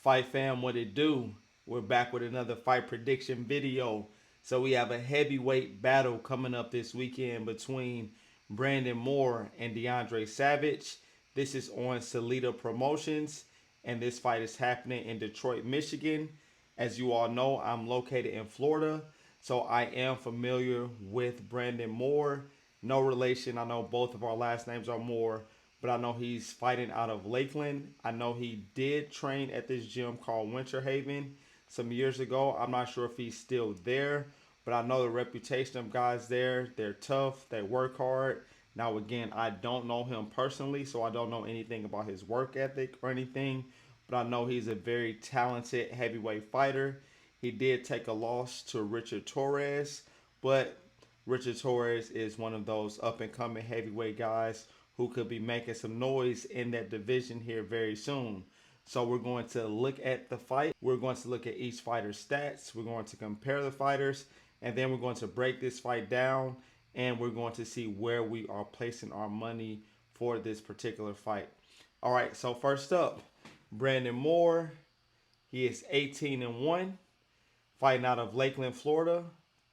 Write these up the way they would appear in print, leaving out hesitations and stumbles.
Fight fam, what it do? We're back with another fight prediction video. So we have a heavyweight battle coming up this weekend between Brandon Moore and DeAndre Savage. This is on Salida Promotions, and this fight is happening in Detroit, Michigan. As you all know, I'm located in Florida, so I am familiar with Brandon Moore. No relation. I know both of our last names are Moore, but I know he's fighting out of Lakeland. I know he did train at this gym called Winter Haven some years ago. I'm not sure if he's still there, but I know the reputation of guys there. They're tough, they work hard. Now, again, I don't know him personally, so I don't know anything about his work ethic or anything, but I know he's a very talented heavyweight fighter. He did take a loss to Richard Torres, but Richard Torres is one of those up and coming heavyweight guys who could be making some noise in that division here very soon. So we're going to look at the fight. We're going to look at each fighter's stats. We're going to compare the fighters, and then we're going to break this fight down, and we're going to see where we are placing our money for this particular fight. All right, so first up, Brandon Moore. He is 18-1, fighting out of Lakeland, Florida,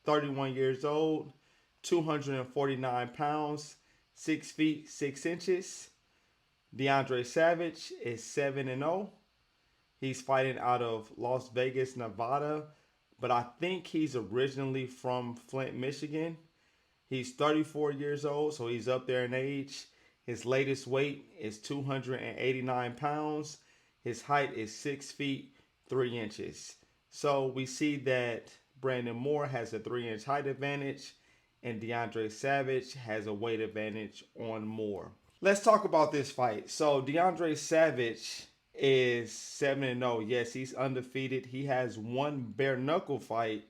31 years old, 249 pounds, 6 feet 6 inches. DeAndre Savage is 7-0. He's fighting out of Las Vegas, Nevada, but I think he's originally from Flint, Michigan. He's 34 years old, so he's up there in age. His latest weight is 289 pounds. His height is 6 feet 3 inches. So we see that Brandon Moore has a 3-inch height advantage, and DeAndre Savage has a weight advantage on Moore. Let's talk about this fight. So DeAndre Savage is 7-0. Yes, he's undefeated. He has one bare knuckle fight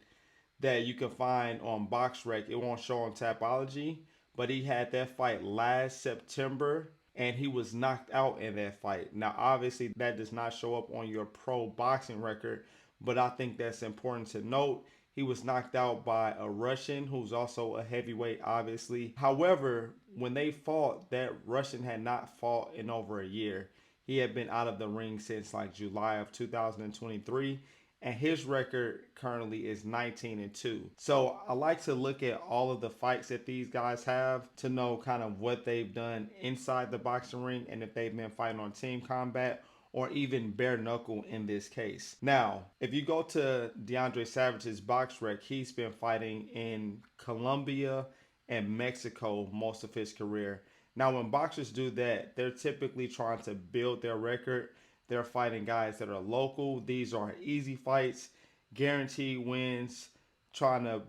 that you can find on BoxRec. It won't show on Tapology, but he had that fight last September, and he was knocked out in that fight. Now, obviously, that does not show up on your pro boxing record, but I think that's important to note. He was knocked out by a Russian who's also a heavyweight, obviously. However, when they fought, that Russian had not fought in over a year. He had been out of the ring since like July of 2023, and his record currently is 19-2. So I like to look at all of the fights that these guys have to know kind of what they've done inside the boxing ring and if they've been fighting on team combat or even bare knuckle in this case. Now, if you go to DeAndre Savage's BoxRec, he's been fighting in Colombia and Mexico most of his career. Now, when boxers do that, they're typically trying to build their record. They're fighting guys that are local. These are easy fights, guaranteed wins, trying to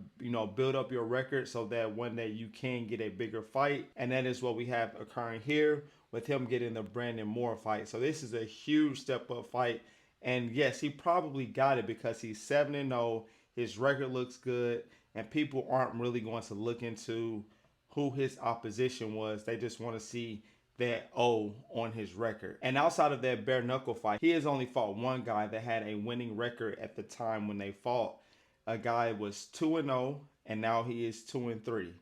build up your record so that one day you can get a bigger fight. And that is what we have occurring here with him getting the Brandon Moore fight. So this is a huge step up fight. And yes, he probably got it because he's 7-0. His record looks good, and people aren't really going to look into who his opposition was. They just want to see that O on his record. And outside of that bare knuckle fight, he has only fought one guy that had a winning record at the time when they fought. A guy was 2-0, and now he is 2-3.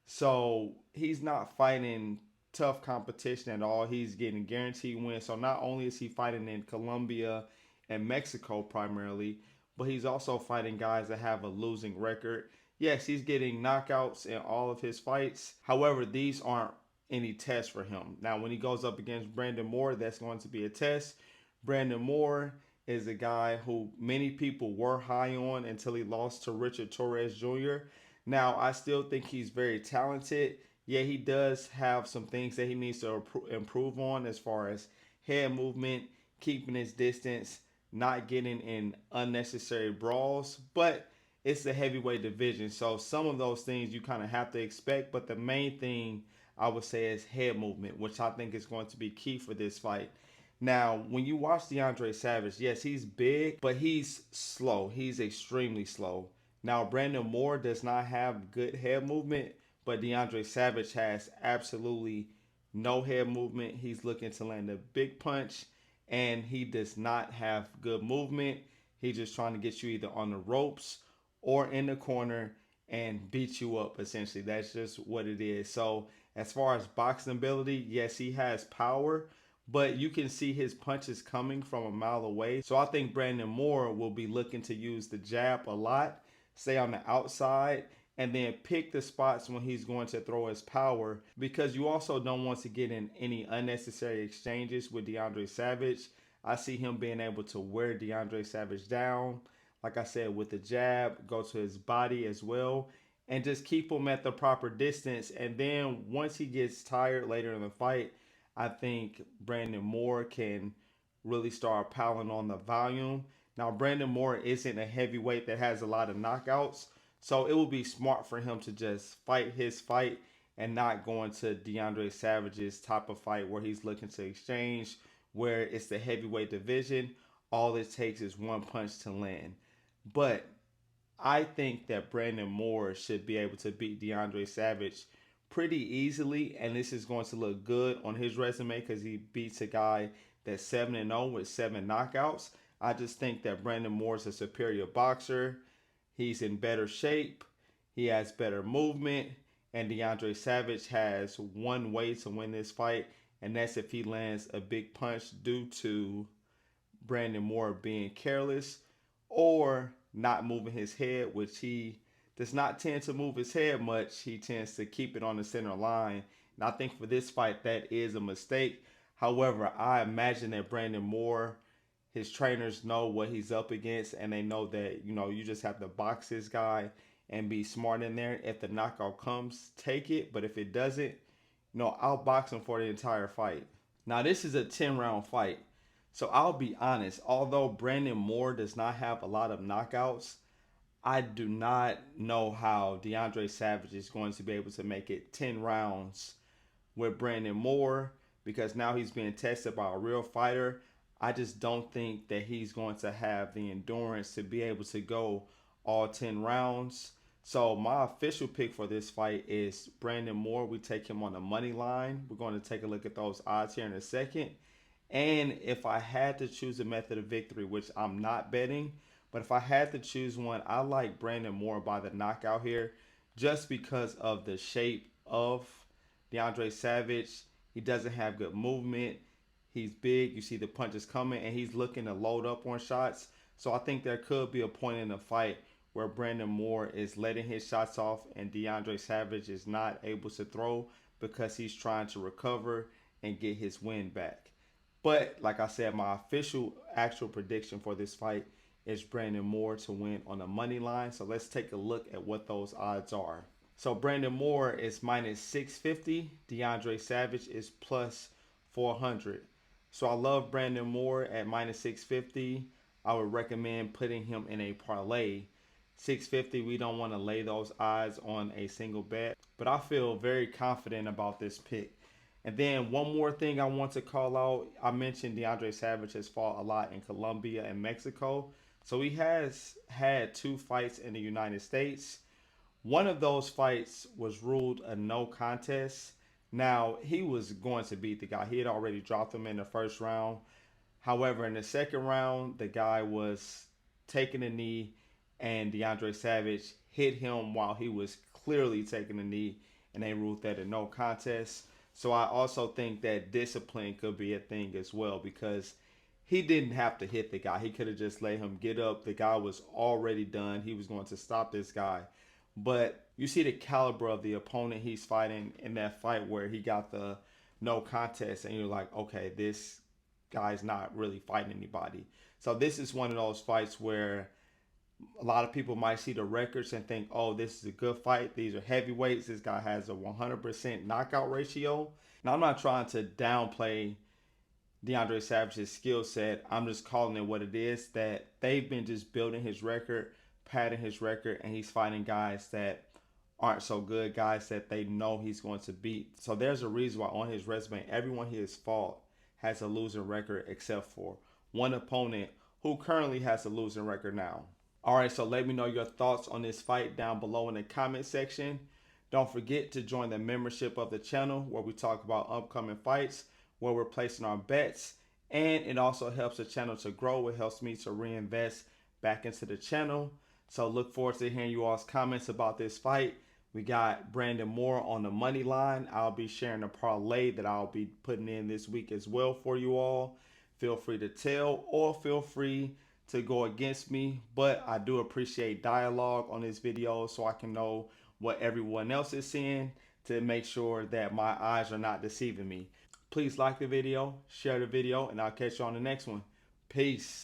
So he's not fighting tough competition at all. He's getting guaranteed wins. So not only is he fighting in Colombia and Mexico primarily, but he's also fighting guys that have a losing record. Yes, he's getting knockouts in all of his fights. However, these aren't any test for him. Now, when he goes up against Brandon Moore, that's going to be a test. Brandon Moore is a guy who many people were high on until he lost to Richard Torres Jr. Now, I still think he's very talented. Yeah, he does have some things that he needs to improve on as far as head movement, keeping his distance, not getting in unnecessary brawls, but it's the heavyweight division. So some of those things you kind of have to expect, but the main thing I would say is head movement, which I think is going to be key for this fight. Now, when you watch DeAndre Savage, yes, he's big, but he's slow. He's extremely slow. Now, Brandon Moore does not have good head movement, but DeAndre Savage has absolutely no head movement. He's looking to land a big punch, and he does not have good movement. He's just trying to get you either on the ropes or in the corner and beat you up, essentially. That's just what it is. So as far as boxing ability, yes, he has power, but you can see his punches coming from a mile away. So I think Brandon Moore will be looking to use the jab a lot, stay on the outside, and then pick the spots when he's going to throw his power, because you also don't want to get in any unnecessary exchanges with DeAndre Savage. I see him being able to wear DeAndre Savage down, like I said, with the jab, go to his body as well, and just keep him at the proper distance. And then once he gets tired later in the fight, I think Brandon Moore can really start piling on the volume. Now, Brandon Moore isn't a heavyweight that has a lot of knockouts, so it would be smart for him to just fight his fight and not go into DeAndre Savage's type of fight where he's looking to exchange, where it's the heavyweight division. All it takes is one punch to land. But I think that Brandon Moore should be able to beat DeAndre Savage pretty easily, and this is going to look good on his resume because he beats a guy that's 7-0 with 7 knockouts. I just think that Brandon Moore is a superior boxer. He's in better shape. He has better movement, and DeAndre Savage has one way to win this fight, and that's if he lands a big punch due to Brandon Moore being careless or not moving his head, which he does not tend to move his head much. He tends to keep it on the center line. And I think for this fight, that is a mistake. However, I imagine that Brandon Moore, his trainers know what he's up against, and they know that, you just have to box this guy and be smart in there. If the knockout comes, take it. But if it doesn't, I'll box him for the entire fight. Now, this is a 10-round fight. So I'll be honest, although Brandon Moore does not have a lot of knockouts, I do not know how DeAndre Savage is going to be able to make it 10 rounds with Brandon Moore, because now he's being tested by a real fighter. I just don't think that he's going to have the endurance to be able to go all 10 rounds. So my official pick for this fight is Brandon Moore. We take him on the money line. We're going to take a look at those odds here in a second. And if I had to choose a method of victory, which I'm not betting, but if I had to choose one, I like Brandon Moore by the knockout here, just because of the shape of DeAndre Savage. He doesn't have good movement. He's big. You see the punches coming, and he's looking to load up on shots. So I think there could be a point in the fight where Brandon Moore is letting his shots off and DeAndre Savage is not able to throw because he's trying to recover and get his win back. But like I said, my official actual prediction for this fight is Brandon Moore to win on the money line. So let's take a look at what those odds are. So Brandon Moore is minus 650. DeAndre Savage is plus 400. So I love Brandon Moore at minus 650. I would recommend putting him in a parlay. 650, we don't want to lay those odds on a single bet. But I feel very confident about this pick. And then one more thing I want to call out. I mentioned DeAndre Savage has fought a lot in Colombia and Mexico. So he has had 2 fights in the United States. One of those fights was ruled a no contest. Now, he was going to beat the guy. He had already dropped him in the first round. However, in the second round, the guy was taking a knee, and DeAndre Savage hit him while he was clearly taking a knee, and they ruled that a no contest. So I also think that discipline could be a thing as well, because he didn't have to hit the guy. He could have just let him get up. The guy was already done. He was going to stop this guy. But you see the caliber of the opponent he's fighting in that fight where he got the no contest, and you're like, okay, this guy's not really fighting anybody. So this is one of those fights where a lot of people might see the records and think, oh, this is a good fight. These are heavyweights. This guy has a 100% knockout ratio. Now, I'm not trying to downplay DeAndre Savage's skill set. I'm just calling it what it is, that they've been just building his record, padding his record, and he's fighting guys that aren't so good, guys that they know he's going to beat. So there's a reason why on his resume, everyone he has fought has a losing record except for one opponent who currently has a losing record now. All right, so let me know your thoughts on this fight down below in the comment section. Don't forget to join the membership of the channel where we talk about upcoming fights, where we're placing our bets, and it also helps the channel to grow. It helps me to reinvest back into the channel. So look forward to hearing you all's comments about this fight. We got Brandon Moore on the money line. I'll be sharing a parlay that I'll be putting in this week as well for you all. Feel free to tell or feel free to go against me, but I do appreciate dialogue on this video so I can know what everyone else is seeing to make sure that my eyes are not deceiving me. Please like the video, share the video, and I'll catch you on the next one. Peace.